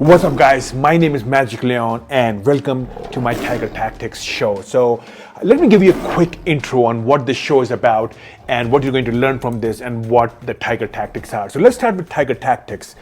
What's up, guys? My name is Magic Leone, and welcome to my Tiger Tactics show. So, let me give you a quick intro on what this show is about and what you're going to learn from this and what the Tiger Tactics are. So, let's start with Tiger Tactics.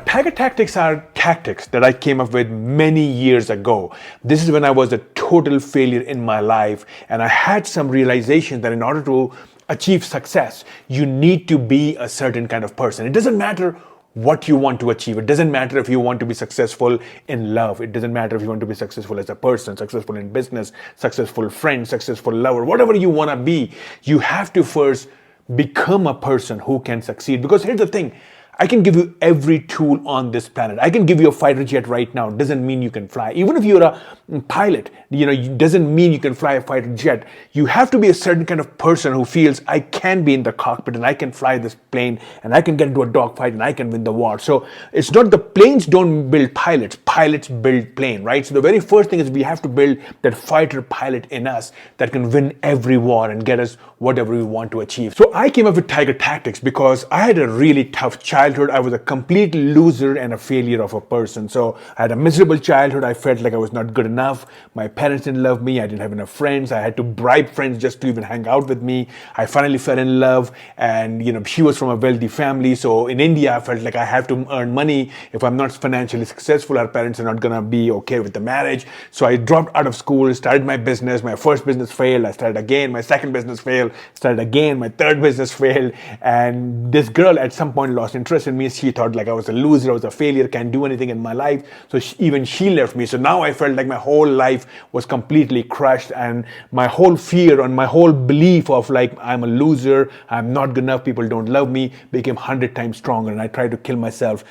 Tiger Tactics are tactics that I came up with many years ago. This is when I was a total failure in my life, and I had some realization that in order to achieve success, you need to be a certain kind of person. It doesn't matter what you want to achieve. It doesn't matter if you want to be successful in love. It doesn't matter if you want to be successful as a person, successful in business, successful friend, successful lover, whatever you want to be. You have to first become a person who can succeed. Because here's the thing, I can give you every tool on this planet. I can give you a fighter jet right now. Doesn't mean you can fly. Even if you're a pilot, doesn't mean you can fly a fighter jet. You have to be a certain kind of person who feels I can be in the cockpit and I can fly this plane and I can get into a dogfight and I can win the war. So it's not the planes don't build pilots. Pilots build plane, right? So the very first thing is we have to build that fighter pilot in us that can win every war and get us whatever we want to achieve. So I came up with Tiger Tactics because I had a really tough childhood. I was a complete loser and a failure of a person. So I had a miserable childhood. I felt like I was not good enough. My parents didn't love me. I didn't have enough friends. I had to bribe friends just to even hang out with me. I finally fell in love, and she was from a wealthy family. So in India, I felt like I have to earn money. If I'm not financially successful, our parents are not gonna be okay with the marriage. So I dropped out of school, started my business. My first business failed. I started again. My second business failed. Started again. My third business failed. And this girl at some point lost interest in me. She thought like I was a loser, I was a failure, can't do anything in my life. So even she left me. So now I felt like my whole life was completely crushed, and my whole fear and my whole belief of like I'm a loser, I'm not good enough, people don't love me, became 100 times stronger. And I tried to kill myself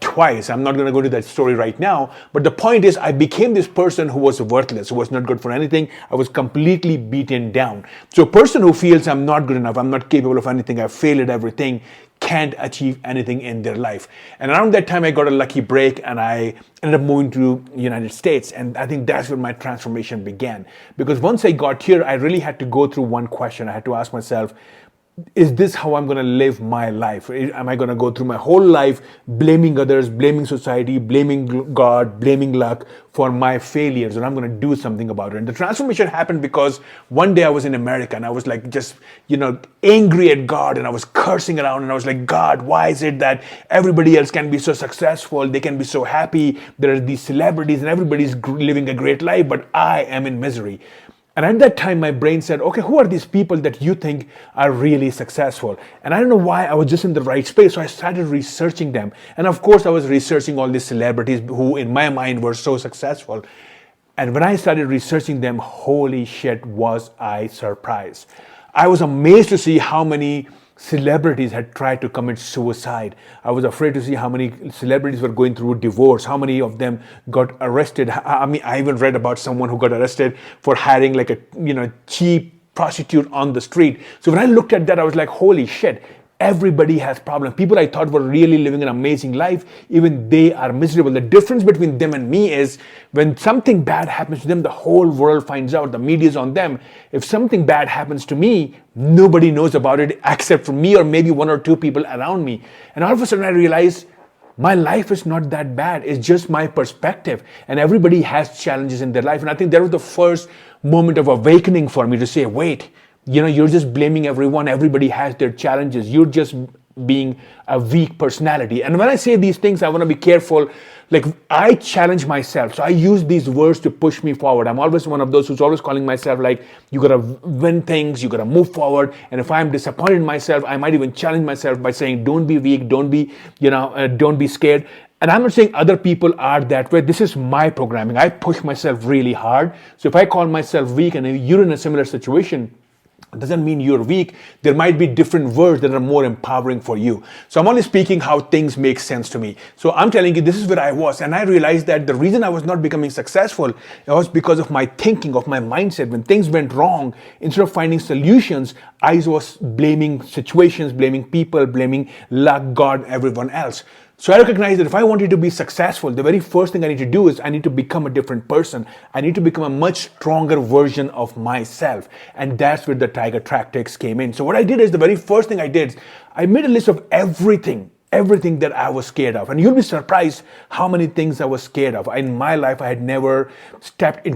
twice. I'm not going to go to that story right now, but the point is I became this person who was worthless, who was not good for anything. I was completely beaten down. So a person who feels I'm not good enough, I'm not capable of anything, I've failed at everything, can't achieve anything in their life. And around that time, I got a lucky break and I ended up moving to the United States. And I think that's where my transformation began. Because once I got here, I really had to go through one question. I had to ask myself, is this how I'm going to live my life? Am I going to go through my whole life blaming others, blaming society, blaming God, blaming luck for my failures, or I'm going to do something about it? And the transformation happened because one day I was in America and I was like just, angry at God, and I was cursing around and I was like, God, why is it that everybody else can be so successful? They can be so happy. There are these celebrities and everybody's living a great life, but I am in misery. And at that time, my brain said, okay, who are these people that you think are really successful? And I don't know why, I was just in the right space. So I started researching them. And of course, I was researching all these celebrities who in my mind were so successful. And when I started researching them, holy shit, was I surprised. I was amazed to see how many celebrities had tried to commit suicide. I was afraid to see how many celebrities were going through divorce, how many of them got arrested. I mean, I even read about someone who got arrested for hiring like a cheap prostitute on the street. So when I looked at that, I was like, holy shit, everybody has problems. People I thought were really living an amazing life, even they are miserable. The difference between them and me is when something bad happens to them, the whole world finds out. The media is on them. If something bad happens to me, nobody knows about it except for me or maybe one or two people around me. And all of a sudden I realized my life is not that bad. It's just my perspective. And everybody has challenges in their life. And I think that was the first moment of awakening for me to say, wait, you're just blaming everyone. Everybody has their challenges. You're just being a weak personality. And when I say these things, I want to be careful. Like, I challenge myself. So I use these words to push me forward. I'm always one of those who's always calling myself like, you got to win things, you got to move forward. And if I'm disappointed in myself, I might even challenge myself by saying, don't be weak, don't be scared. And I'm not saying other people are that way. This is my programming. I push myself really hard. So if I call myself weak and you're in a similar situation, it doesn't mean you're weak. There might be different words that are more empowering for you. So I'm only speaking how things make sense to me. So I'm telling you, this is where I was. And I realized that the reason I was not becoming successful was because of my thinking, of my mindset. When things went wrong, instead of finding solutions, I was blaming situations, blaming people, blaming luck, God, everyone else. So I recognize that if I wanted to be successful, the very first thing I need to do is I need to become a different person. I need to become a much stronger version of myself. And that's where the Tiger Tactics came in. So what I did is the very first thing I did, I made a list of everything everything that I was scared of. And you'll be surprised how many things I was scared of. In my life, I had never stepped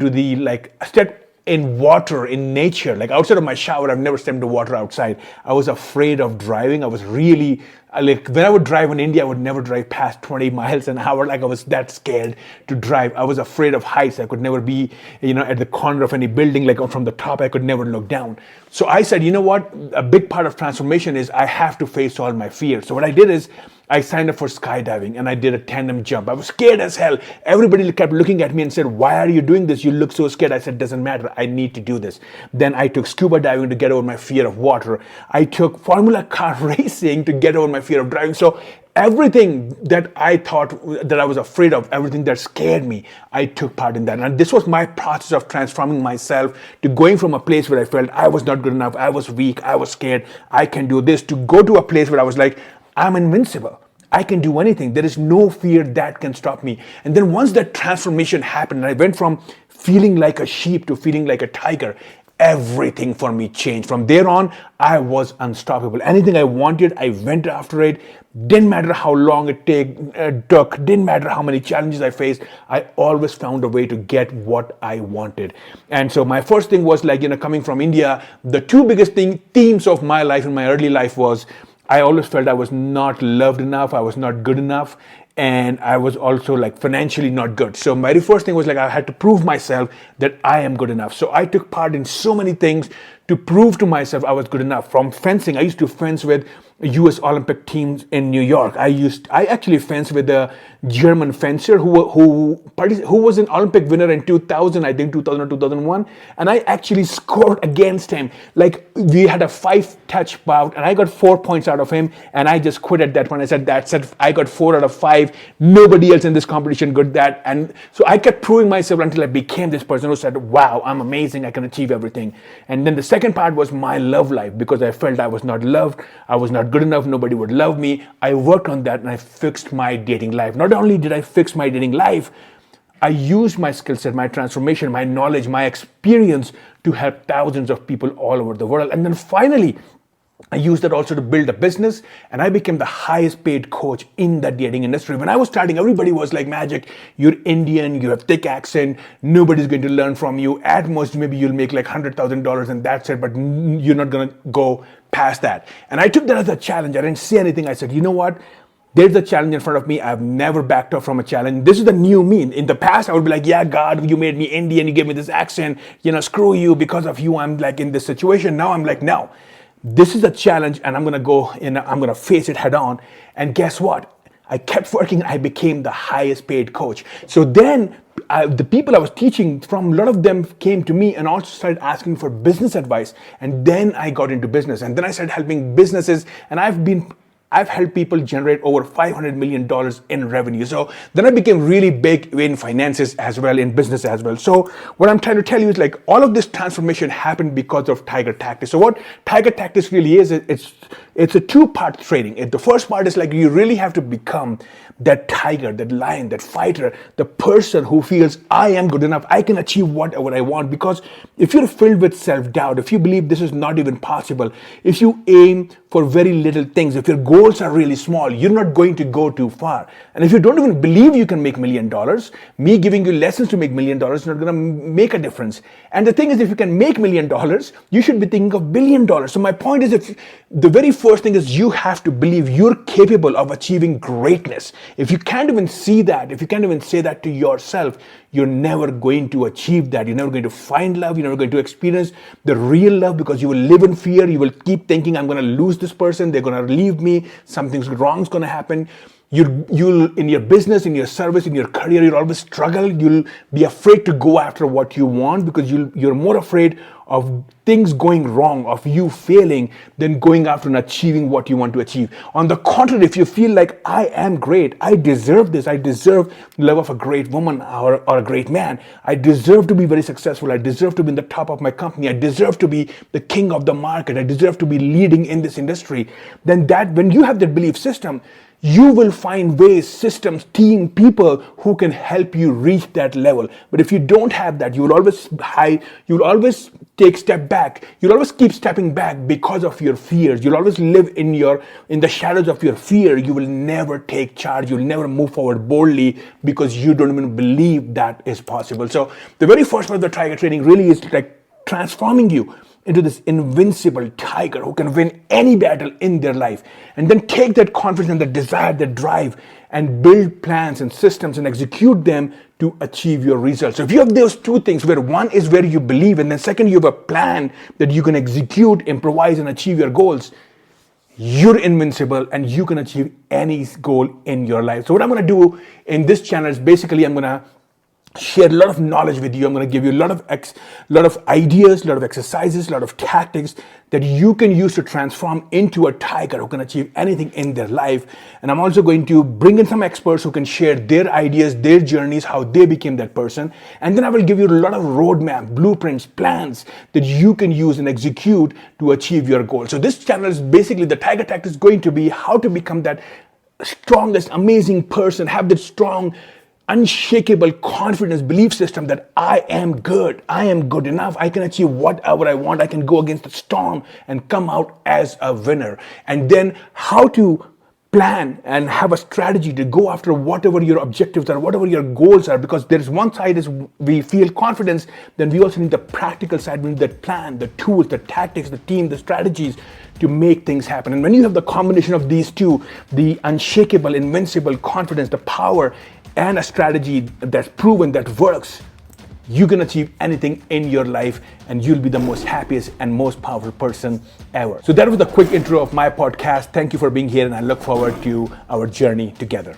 in water, in nature, like outside of my shower. I've never stepped into water outside. I was afraid of driving. I was really, like, when I would drive in India, I would never drive past 20 miles an hour. Like, I was that scared to drive. I was afraid of heights. I could never be, at the corner of any building, like from the top, I could never look down. So I said, you know what? A big part of transformation is I have to face all my fears. So what I did is I signed up for skydiving and I did a tandem jump. I was scared as hell. Everybody kept looking at me and said, why are you doing this? You look so scared. I said, doesn't matter. I need to do this. Then I took scuba diving to get over my fear of water. I took Formula car racing to get over my fear of driving. So everything that I thought that I was afraid of, everything that scared me, I took part in that. And this was my process of transforming myself, to going from a place where I felt I was not good enough, I was weak, I was scared, I can do this, to go to a place where I was like, I'm invincible. I can do anything. There is no fear that can stop me. And then once that transformation happened, and I went from feeling like a sheep to feeling like a tiger, everything for me changed. From there on, I was unstoppable. Anything I wanted, I went after it. Didn't matter how long it took, didn't matter how many challenges I faced, I always found a way to get what I wanted. And so my first thing was coming from India, the two biggest themes of my life in my early life was, I always felt I was not loved enough, I was not good enough, and I was also financially not good. So my very first thing was I had to prove myself that I am good enough. So I took part in so many things to prove to myself I was good enough. From fencing, I used to fence with U.S. Olympic teams in New York. I actually fenced with a German fencer who was an Olympic winner in 2000, I think 2000 or 2001, and I actually scored against him. We had a 5-touch bout, and I got 4 points out of him, and I just quit at that point. I said, that's it. I got 4 out of 5. Nobody else in this competition got that. And so I kept proving myself until I became this person who said, wow, I'm amazing, I can achieve everything. And then the second part was my love life, because I felt I was not loved, I was not good enough, nobody would love me. I worked on that and I fixed my dating life. Not only did I fix my dating life, I used my skill set, my transformation, my knowledge, my experience to help thousands of people all over the world. And then finally, I used that also to build a business, and I became the highest paid coach in the dating industry. When I was starting, everybody was like, Magic, you're Indian, you have thick accent, nobody's going to learn from you. At most, maybe you'll make $100,000 and that's it, but you're not going to go past that. And I took that as a challenge. I didn't say anything. I said, you know what? There's a challenge in front of me. I've never backed off from a challenge. This is the new me. In the past, I would be like, yeah, God, you made me Indian, you gave me this accent, screw you. Because of you, I'm in this situation. Now I'm like, no. This is a challenge, and I'm going to go in, I'm going to face it head on. And guess what? I kept working. I became the highest paid coach. So then the people I was teaching from, a lot of them came to me and also started asking for business advice. And then I got into business, and then I started helping businesses, and I've helped people generate over $500 million in revenue. So then I became really big in finances as well, in business as well. So what I'm trying to tell you is all of this transformation happened because of Tiger Tactics. So what Tiger Tactics really is, it's a two-part training. The first part is you really have to become that tiger, that lion, that fighter, the person who feels I am good enough, I can achieve whatever I want. Because if you're filled with self-doubt, if you believe this is not even possible, if you aim for very little things, if your goals are really small, you're not going to go too far. And if you don't even believe you can make $1 million, me giving you lessons to make $1 million is not going to make a difference. And the thing is, if you can make $1 million, you should be thinking of $1 billion. So my point is, if the very first thing is you have to believe you're capable of achieving greatness. If you can't even see that, if you can't even say that to yourself, you're never going to achieve that. You're never going to find love. You're never going to experience the real love, because you will live in fear. You will keep thinking, I'm going to lose this person. They're going to leave me. Something's wrong is going to happen. You'll in your business, in your service, in your career, you'll always struggle. You'll be afraid to go after what you want, because you're more afraid of things going wrong, of you failing, than going after and achieving what you want to achieve. On the contrary, if you feel like I am great, I deserve this, I deserve the love of a great woman or a great man, I deserve to be very successful, I deserve to be in the top of my company, I deserve to be the king of the market, I deserve to be leading in this industry, then when you have that belief system, you will find ways, systems, team, people who can help you reach that level. But if you don't have that, you will always hide, you will always take step back. You'll always keep stepping back because of your fears. You'll always live in the shadows of your fear. You will never take charge. You'll never move forward boldly because you don't even believe that is possible. So the very first part of the tiger training really is like transforming you into this invincible tiger who can win any battle in their life, and then take that confidence and the desire, the drive, and build plans and systems and execute them to achieve your results. So if you have those two things, where one is where you believe, and then second, you have a plan that you can execute, improvise, and achieve your goals, you're invincible and you can achieve any goal in your life. So what I'm going to do in this channel is basically I'm going to share a lot of knowledge with you. I'm going to give you a lot of ideas, a lot of exercises, a lot of tactics that you can use to transform into a tiger who can achieve anything in their life. And I'm also going to bring in some experts who can share their ideas, their journeys, how they became that person. And then I will give you a lot of roadmap, blueprints, plans that you can use and execute to achieve your goal. So this channel is basically, the Tiger Tactics is going to be how to become that strongest, amazing person, have that strong, unshakable confidence belief system that I am good enough, I can achieve whatever I want, I can go against the storm and come out as a winner. And then how to plan and have a strategy to go after whatever your objectives are, whatever your goals are, because there's one side is we feel confidence, then we also need the practical side. We need that plan, the tools, the tactics, the team, the strategies to make things happen. And when you have the combination of these two, the unshakable, invincible confidence, the power, and a strategy that's proven that works, you can achieve anything in your life and you'll be the most happiest and most powerful person ever. So that was the quick intro of my podcast. Thank you for being here and I look forward to our journey together.